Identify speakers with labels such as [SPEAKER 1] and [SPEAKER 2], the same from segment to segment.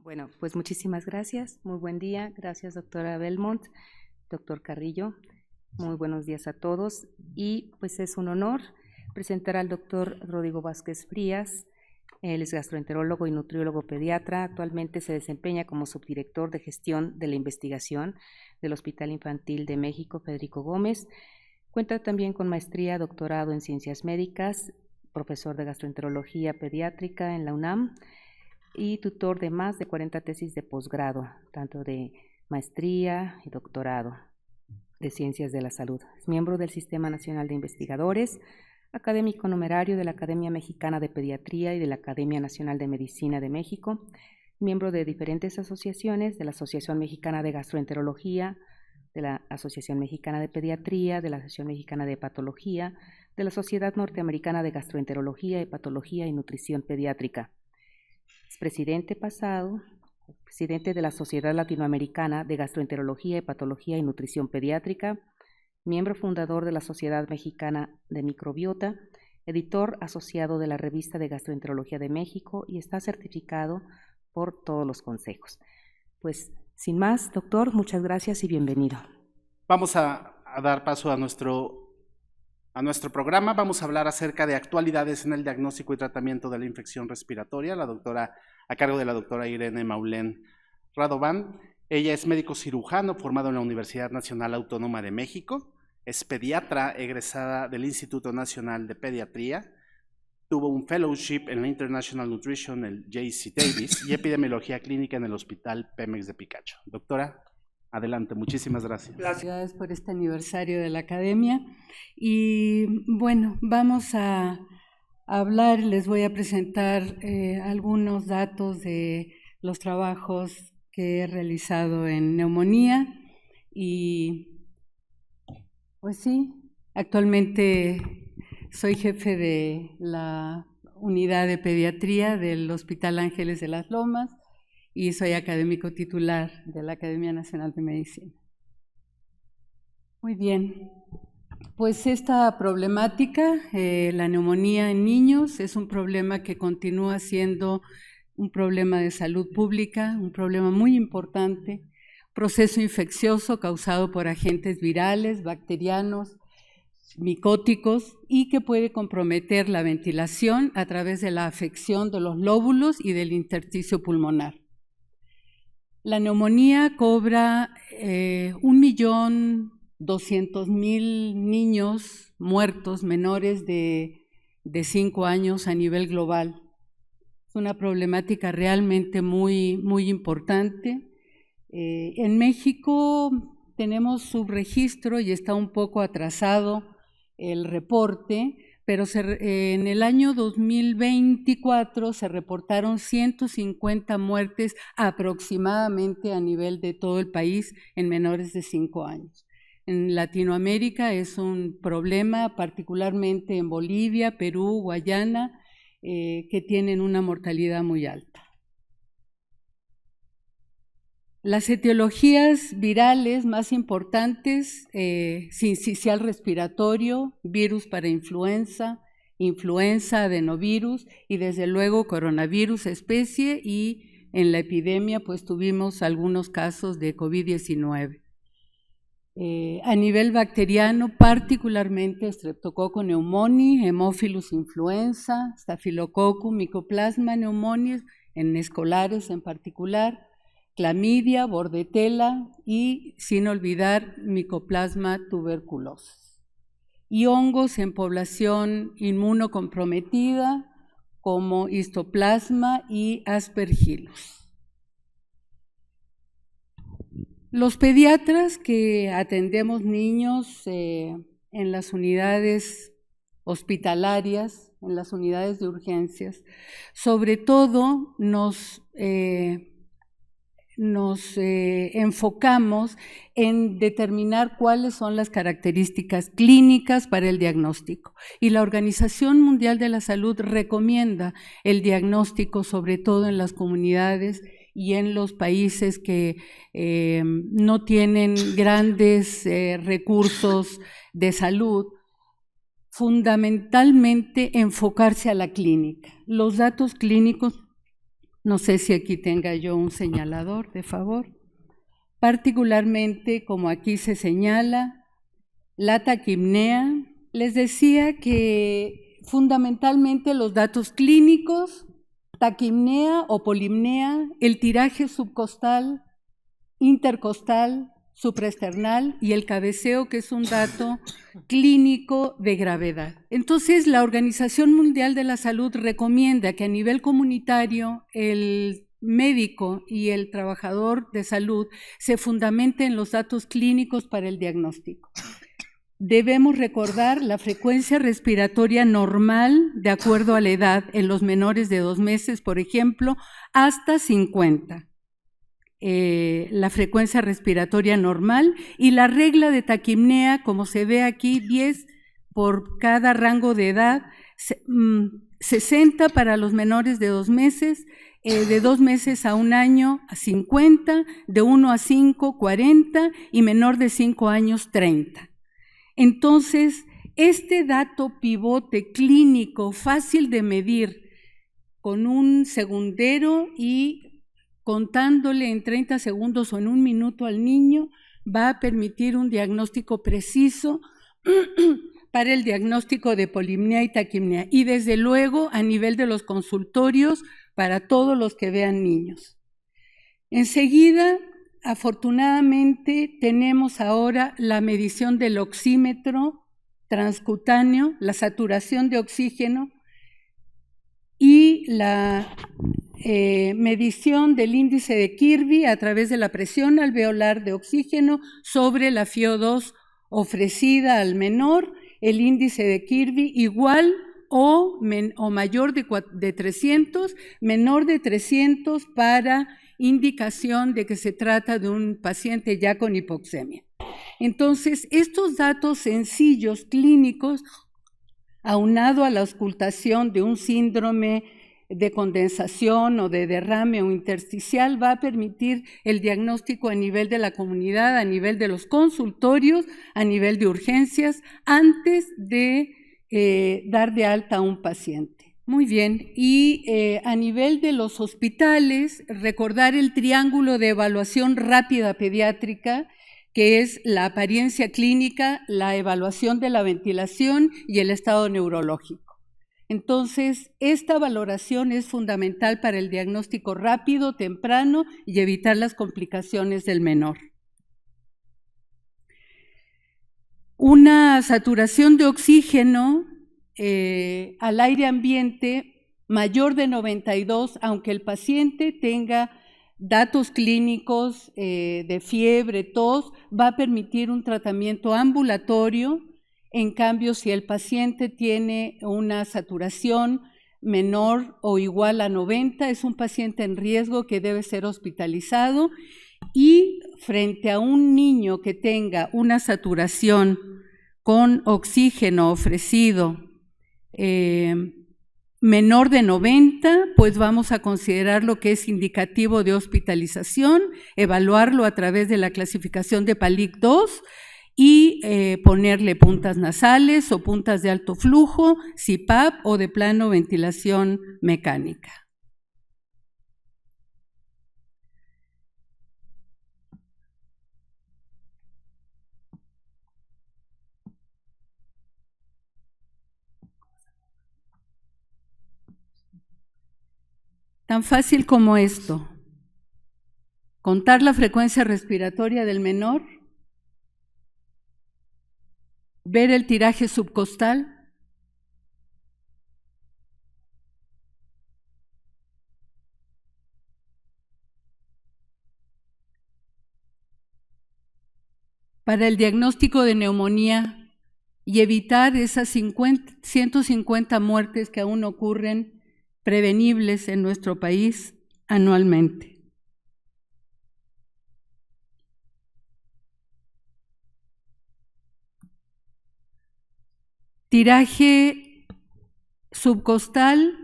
[SPEAKER 1] Bueno, pues muchísimas gracias, muy buen día, gracias doctora Belmont, doctor Carrillo, muy buenos días a todos y pues es un honor presentar al doctor Rodrigo Vázquez Frías. Él es gastroenterólogo y nutriólogo pediatra, actualmente se desempeña como subdirector de gestión de la investigación del Hospital Infantil de México Federico Gómez. Cuenta también con maestría, doctorado en ciencias médicas, profesor de gastroenterología pediátrica en la UNAM, y tutor de más de 40 tesis de posgrado, tanto de maestría y doctorado de Ciencias de la Salud. Es miembro del Sistema Nacional de Investigadores, académico numerario de la Academia Mexicana de Pediatría y de la Academia Nacional de Medicina de México, miembro de diferentes asociaciones, de la Asociación Mexicana de Gastroenterología, de la Asociación Mexicana de Pediatría, de la Asociación Mexicana de Hepatología, de la Sociedad Norteamericana de Gastroenterología, Hepatología y Nutrición Pediátrica. Es presidente de la Sociedad Latinoamericana de Gastroenterología, Hepatología y Nutrición Pediátrica, miembro fundador de la Sociedad Mexicana de Microbiota, editor asociado de la Revista de Gastroenterología de México y está certificado por todos los consejos. Pues, sin más, doctor, muchas gracias y bienvenido.
[SPEAKER 2] Vamos a dar paso a nuestro programa. Vamos a hablar acerca de actualidades en el diagnóstico y tratamiento de la infección respiratoria, a cargo de la doctora Irene Maulén Radovan. Ella es médico cirujano formado en la Universidad Nacional Autónoma de México, es pediatra egresada del Instituto Nacional de Pediatría, tuvo un fellowship en la International Nutrition, el J.C. Davis, y epidemiología clínica en el Hospital Pemex de Picacho. Doctora, adelante, muchísimas gracias.
[SPEAKER 3] Gracias por este aniversario de la Academia. Y bueno, vamos a hablar, les voy a presentar algunos datos de los trabajos que he realizado en neumonía y pues sí, actualmente soy jefe de la unidad de pediatría del Hospital Ángeles de las Lomas y soy académico titular de la Academia Nacional de Medicina. Muy bien, pues esta problemática, la neumonía en niños, es un problema que continúa siendo un problema de salud pública, un problema muy importante, proceso infeccioso causado por agentes virales, bacterianos, micóticos y que puede comprometer la ventilación a través de la afección de los lóbulos y del intersticio pulmonar. La neumonía cobra 1.200.000 niños muertos menores de 5 años a nivel global. Es una problemática realmente muy, muy importante. En México tenemos subregistro y está un poco atrasado el reporte, pero en el año 2024 se reportaron 150 muertes aproximadamente a nivel de todo el país en menores de 5 años. En Latinoamérica es un problema, particularmente en Bolivia, Perú, Guayana, que tienen una mortalidad muy alta. Las etiologías virales más importantes, sincicial respiratorio, virus para influenza, adenovirus y desde luego coronavirus especie, y en la epidemia pues tuvimos algunos casos de COVID-19. A nivel bacteriano, particularmente Streptococcus pneumoniae, Haemophilus influenza, Staphylococcus, Mycoplasma pneumoniae, en escolares en particular, clamidia, bordetela y, sin olvidar, Mycoplasma tuberculosis. Y hongos en población inmunocomprometida como Histoplasma y Aspergillus. Los pediatras que atendemos niños en las unidades hospitalarias, en las unidades de urgencias, sobre todo nos enfocamos en determinar cuáles son las características clínicas para el diagnóstico. Y la Organización Mundial de la Salud recomienda el diagnóstico, sobre todo en las comunidades y en los países que no tienen grandes recursos de salud, fundamentalmente enfocarse a la clínica. Los datos clínicos No sé si aquí tenga yo un señalador, de favor. Particularmente, como aquí se señala, la taquipnea. Les decía que fundamentalmente los datos clínicos, taquipnea o polipnea, el tiraje subcostal, intercostal, supraesternal y el cabeceo, que es un dato clínico de gravedad. Entonces, la Organización Mundial de la Salud recomienda que a nivel comunitario el médico y el trabajador de salud se fundamenten en los datos clínicos para el diagnóstico. Debemos recordar la frecuencia respiratoria normal de acuerdo a la edad en los menores de 2 meses, por ejemplo, hasta 50. La frecuencia respiratoria normal y la regla de taquipnea, como se ve aquí, 10 por cada rango de edad, 60 para los menores de 2 meses, de 2 meses a 1 año a 50, de 1 a 5, 40 y menor de 5 años 30. Entonces, este dato pivote clínico fácil de medir con un segundero y contándole en 30 segundos o en 1 minuto al niño, va a permitir un diagnóstico preciso para el diagnóstico de polipnea y taquipnea. Y desde luego a nivel de los consultorios para todos los que vean niños. Enseguida, afortunadamente, tenemos ahora la medición del oxímetro transcutáneo, la saturación de oxígeno y la medición del índice de Kirby a través de la presión alveolar de oxígeno sobre la FiO2 ofrecida al menor, el índice de Kirby igual o mayor de 300, menor de 300 para indicación de que se trata de un paciente ya con hipoxemia. Entonces, estos datos sencillos clínicos, aunado a la auscultación de un síndrome de condensación o de derrame o intersticial, va a permitir el diagnóstico a nivel de la comunidad, a nivel de los consultorios, a nivel de urgencias, antes de dar de alta a un paciente. Muy bien, y a nivel de los hospitales, recordar el triángulo de evaluación rápida pediátrica, que es la apariencia clínica, la evaluación de la ventilación y el estado neurológico. Entonces, esta valoración es fundamental para el diagnóstico rápido, temprano y evitar las complicaciones del menor. Una saturación de oxígeno al aire ambiente mayor de 92, aunque el paciente tenga datos clínicos de fiebre, tos, va a permitir un tratamiento ambulatorio. En cambio, si el paciente tiene una saturación menor o igual a 90, es un paciente en riesgo que debe ser hospitalizado. Y frente a un niño que tenga una saturación con oxígeno ofrecido menor de 90, pues vamos a considerar lo que es indicativo de hospitalización, evaluarlo a través de la clasificación de PALIC-2 y ponerle puntas nasales o puntas de alto flujo, CPAP o de plano ventilación mecánica. Tan fácil como esto, contar la frecuencia respiratoria del menor, ver el tiraje subcostal, para el diagnóstico de neumonía y evitar esas 150 muertes que aún ocurren prevenibles en nuestro país anualmente. Tiraje subcostal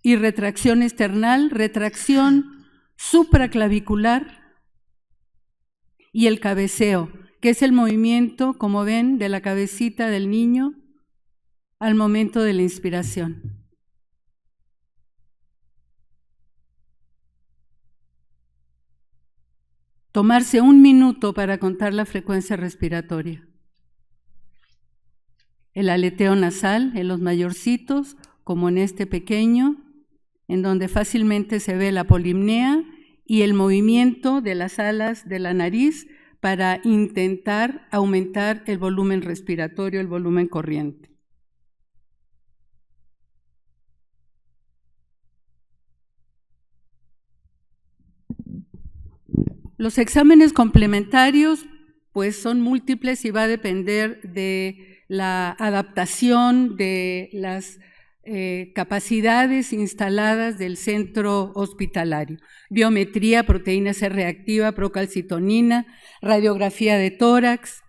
[SPEAKER 3] y retracción external, retracción supraclavicular y el cabeceo, que es el movimiento, como ven, de la cabecita del niño al momento de la inspiración. tomarse un minuto para contar la frecuencia respiratoria. El aleteo nasal en los mayorcitos, como en este pequeño, en donde fácilmente se ve la polipnea y el movimiento de las alas de la nariz para intentar aumentar el volumen respiratorio, el volumen corriente. Los exámenes complementarios pues son múltiples y va a depender de la adaptación de las capacidades instaladas del centro hospitalario. Biometría, proteína C reactiva, procalcitonina, radiografía de tórax,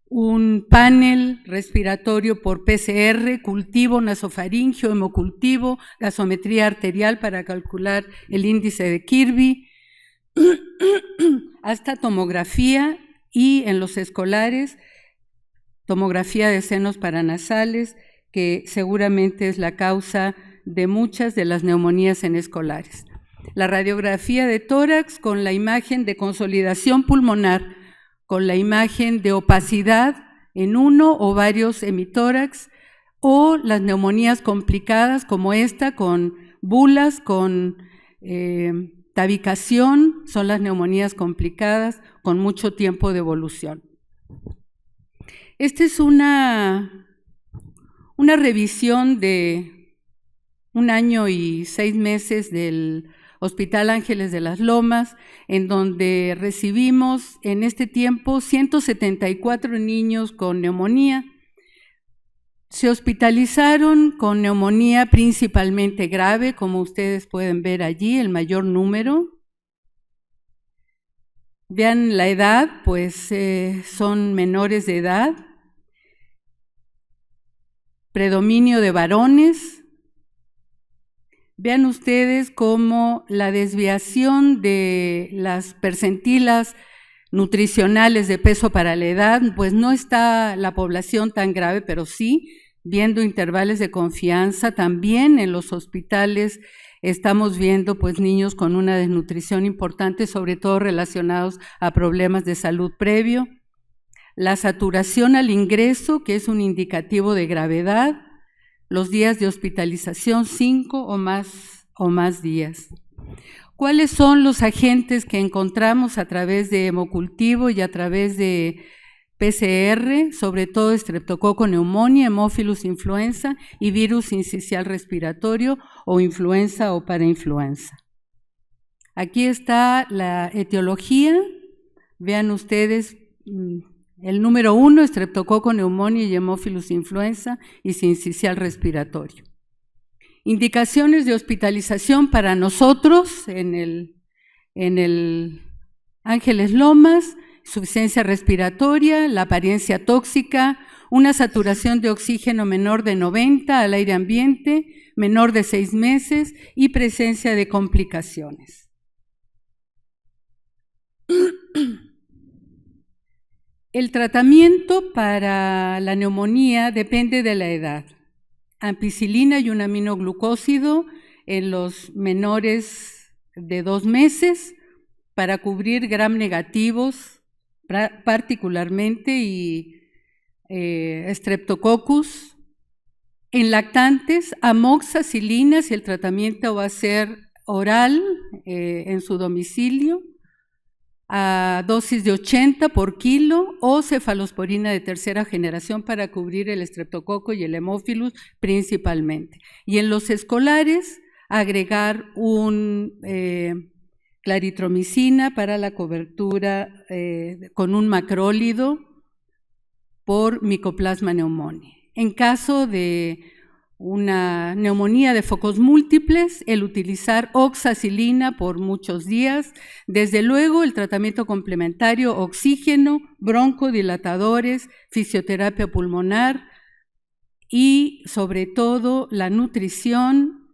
[SPEAKER 3] un panel respiratorio por PCR, cultivo nasofaringio, hemocultivo, gasometría arterial para calcular el índice de Kirby, hasta tomografía y en los escolares, tomografía de senos paranasales, que seguramente es la causa de muchas de las neumonías en escolares. La radiografía de tórax con la imagen de consolidación pulmonar, con la imagen de opacidad en uno o varios hemitórax, o las neumonías complicadas como esta, con bulas, con tabicación, son las neumonías complicadas con mucho tiempo de evolución. Esta es una revisión de 1 año y 6 meses del Hospital Ángeles de las Lomas, en donde recibimos en este tiempo 174 niños con neumonía. Se hospitalizaron con neumonía principalmente grave, como ustedes pueden ver allí, el mayor número. Vean la edad, pues son menores de edad. Predominio de varones. Vean ustedes cómo la desviación de las percentilas nutricionales de peso para la edad, pues no está la población tan grave, pero sí, viendo intervalos de confianza, también en los hospitales estamos viendo pues niños con una desnutrición importante, sobre todo relacionados a problemas de salud previo. La saturación al ingreso, que es un indicativo de gravedad, los días de hospitalización, 5 o más días. ¿Cuáles son los agentes que encontramos a través de hemocultivo y a través de PCR? Sobre todo estreptococo neumonía, hemófilus influenza y virus sincicial respiratorio o influenza o parainfluenza. Aquí está la etiología. Vean ustedes el número 1, estreptococo neumonía y hemófilus influenza y sincicial respiratorio. Indicaciones de hospitalización para nosotros en el Ángeles Lomas: insuficiencia respiratoria, la apariencia tóxica, una saturación de oxígeno menor de 90 al aire ambiente, menor de 6 meses y presencia de complicaciones. El tratamiento para la neumonía depende de la edad. Ampicilina y un aminoglucósido en los menores de 2 meses para cubrir gram negativos particularmente y Streptococcus. En lactantes, amoxicilina si el tratamiento va a ser oral en su domicilio, a dosis de 80 por kilo, o cefalosporina de tercera generación para cubrir el estreptococo y el hemófilus principalmente. Y en los escolares, agregar un claritromicina para la cobertura con un macrólido por Mycoplasma pneumoniae. En caso de una neumonía de focos múltiples, el utilizar oxacilina por muchos días. Desde luego, el tratamiento complementario, oxígeno, broncodilatadores, fisioterapia pulmonar y, sobre todo, la nutrición.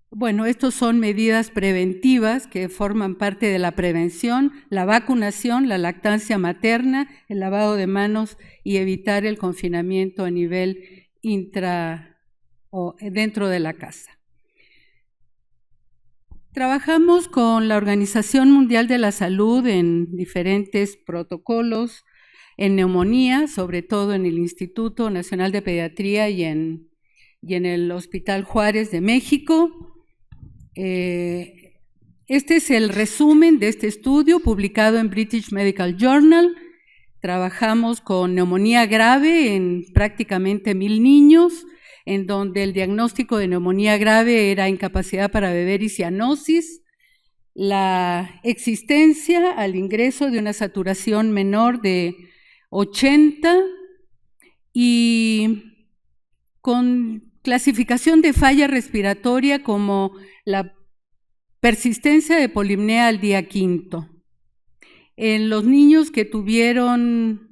[SPEAKER 3] Bueno, estos son medidas preventivas que forman parte de la prevención, la vacunación, la lactancia materna, el lavado de manos y evitar el confinamiento a nivel o dentro de la casa. Trabajamos con la Organización Mundial de la Salud en diferentes protocolos en neumonía, sobre todo en el Instituto Nacional de Pediatría y en el Hospital Juárez de México. Este es el resumen de este estudio publicado en British Medical Journal. Trabajamos con neumonía grave en prácticamente 1000 niños, en donde el diagnóstico de neumonía grave era incapacidad para beber y cianosis, la existencia al ingreso de una saturación menor de 80 y con clasificación de falla respiratoria como la persistencia de polipnea al día 5. En los niños que tuvieron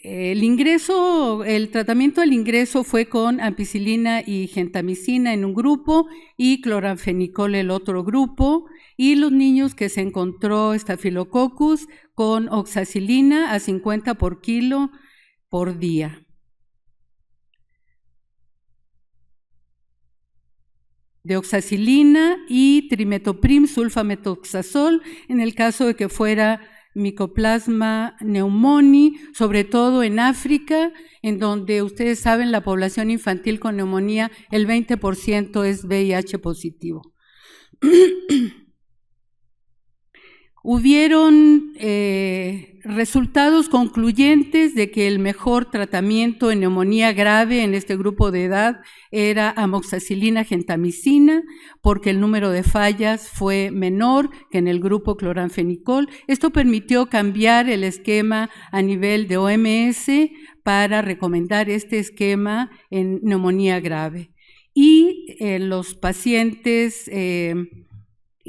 [SPEAKER 3] el tratamiento al ingreso fue con ampicilina y gentamicina en un grupo y cloranfenicol el otro grupo, y los niños que se encontró Staphylococcus con oxacilina a 50 por kilo por día. De oxacilina y trimetoprim sulfametoxazol en el caso de que fuera Mycoplasma pneumoniae, sobre todo en África, en donde ustedes saben la población infantil con neumonía, el 20% es VIH positivo. Hubieron resultados concluyentes de que el mejor tratamiento en neumonía grave en este grupo de edad era amoxicilina gentamicina, porque el número de fallas fue menor que en el grupo cloranfenicol. Esto permitió cambiar el esquema a nivel de OMS para recomendar este esquema en neumonía grave. Y los pacientes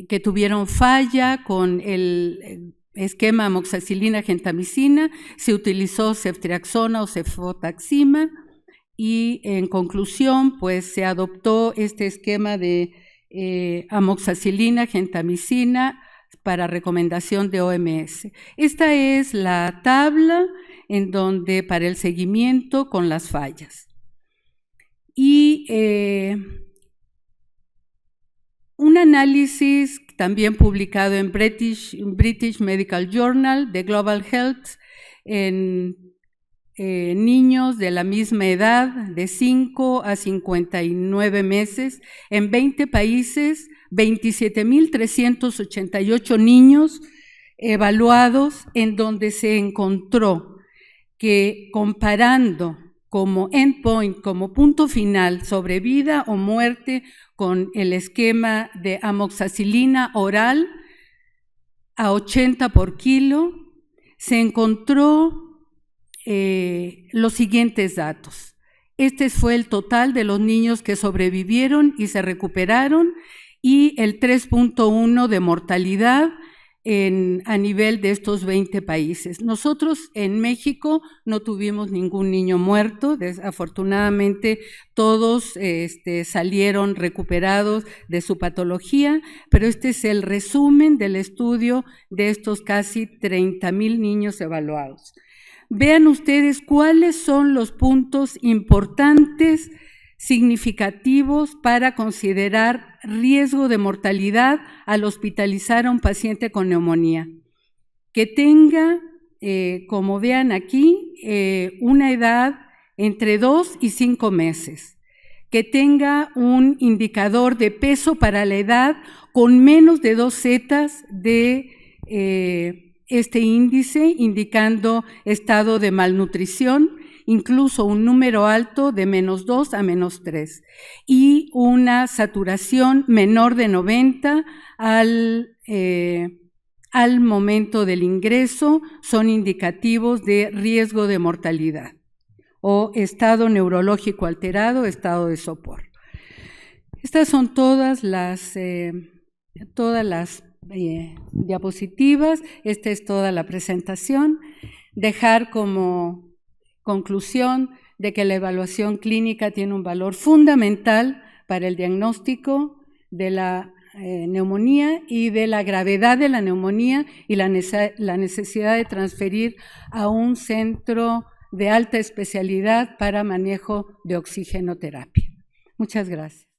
[SPEAKER 3] que tuvieron falla con el esquema amoxicilina gentamicina, se utilizó ceftriaxona o cefotaxima, y en conclusión pues se adoptó este esquema de amoxicilina gentamicina para recomendación de OMS. Esta es la tabla en donde para el seguimiento con las fallas. Y un análisis también publicado en British Medical Journal de Global Health en niños de la misma edad, de 5 a 59 meses, en 20 países, 27,388 niños evaluados, en donde se encontró que comparando como endpoint, como punto final sobre vida o muerte con el esquema de amoxicilina oral a 80 por kilo, se encontró los siguientes datos. Este fue el total de los niños que sobrevivieron y se recuperaron, y el 3.1 de mortalidad a nivel de estos 20 países. Nosotros en México no tuvimos ningún niño muerto, afortunadamente todos salieron recuperados de su patología, pero este es el resumen del estudio de estos casi 30,000 niños evaluados. Vean ustedes cuáles son los puntos importantes, significativos para considerar riesgo de mortalidad al hospitalizar a un paciente con neumonía. Que tenga, como vean aquí, una edad entre 2 y 5 meses. Que tenga un indicador de peso para la edad con menos de 2 zetas de este índice, indicando estado de malnutrición, incluso un número alto de -2 a -3, y una saturación menor de 90 al momento del ingreso, son indicativos de riesgo de mortalidad, o estado neurológico alterado, estado de sopor. Estas son todas las diapositivas, esta es toda la presentación. Dejar como conclusión de que la evaluación clínica tiene un valor fundamental para el diagnóstico de la neumonía y de la gravedad de la neumonía y la necesidad de transferir a un centro de alta especialidad para manejo de oxigenoterapia. Muchas gracias.